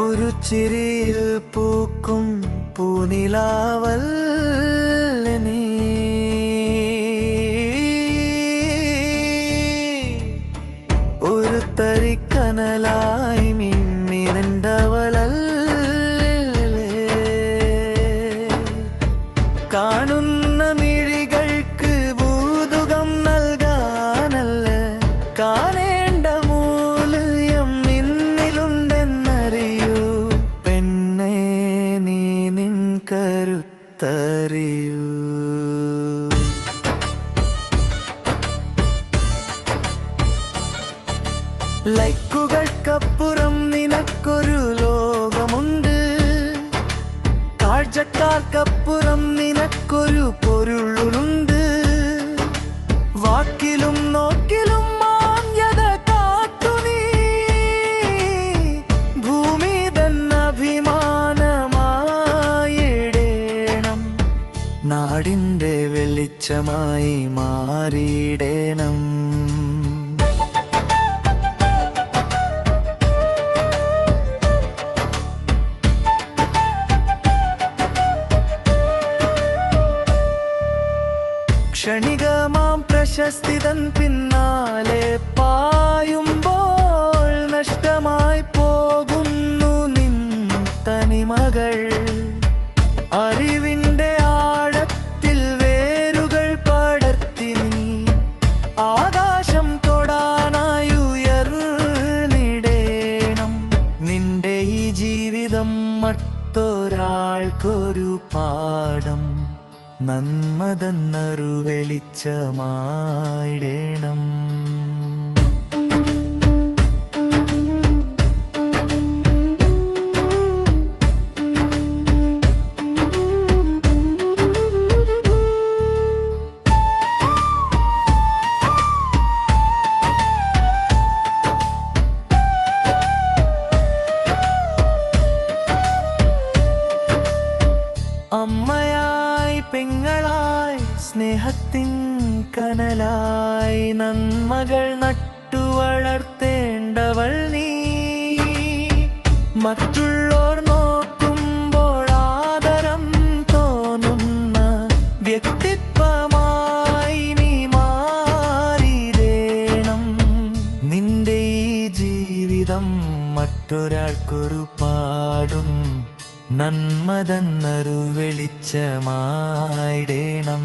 ഒരു ചിരിയിൽ പൂക്കും പൂനിലാവൽ നീ. ഒരു തരിക്കനലായി മിന്നിരണ്ടവളല്ലേ. കാണുന്ന മിഴികൾക്ക് ഭൂതുകം നൽകാനല്ല, കാണേണ്ട മൂല്യം നിന്നിലുണ്ടെന്നറിയൂ പെണ്ണേ, നീ നിൻ കരുത്തറിയൂ. ലൈക്കുകൾക്കപ്പുറം നിനക്കൊരു ലോകമുണ്ട്, കാഴ്ചക്കാർക്കപ്പുറം നിനക്കൊരു പൊരുളുണ്ട്. വാക്കിലും നോക്കിലും മാന്യത കാത്തു നീ, ഭൂമി തന്നഭിമാനമായിടേണം, നാടിൻ്റെ വെളിച്ചമായി മാറിയിടേണം. ക്ഷണികമാം പ്രശസ്തിതൻ പിന്നാലെ പായുമ്പോൾ നഷ്ടമായി പോകുന്നു നിൻ തനിമകൾ. അറിവിൻ്റെ ആഴത്തിൽ വേരുകൾ പടർത്തി നീ ആകാശം തൊടാനായി ഉയർന്നിടേണം. നിന്റെ ഈ ജീവിതം മറ്റൊരാൾക്കൊരു പാഠം, നന്മതന്നൊരു വെളിച്ചമായിടേണം. അമ്മയായി പെങ്ങളായി സ്നേഹത്തിൻ കനലായി നന്മകൾ നട്ടു വളർത്തേണ്ടവൾ നീ. മറ്റുള്ളോർ നോക്കുമ്പോൾ ആദരം തോന്നുന്ന വ്യക്തിത്വമായി നീ മാറിയിടേണം. നിന്റെ ഈ ജീവിതം മറ്റൊരാൾക്കൊരു പാടും, നന്മതന്നൊരു വെളിച്ചമായിടേണം.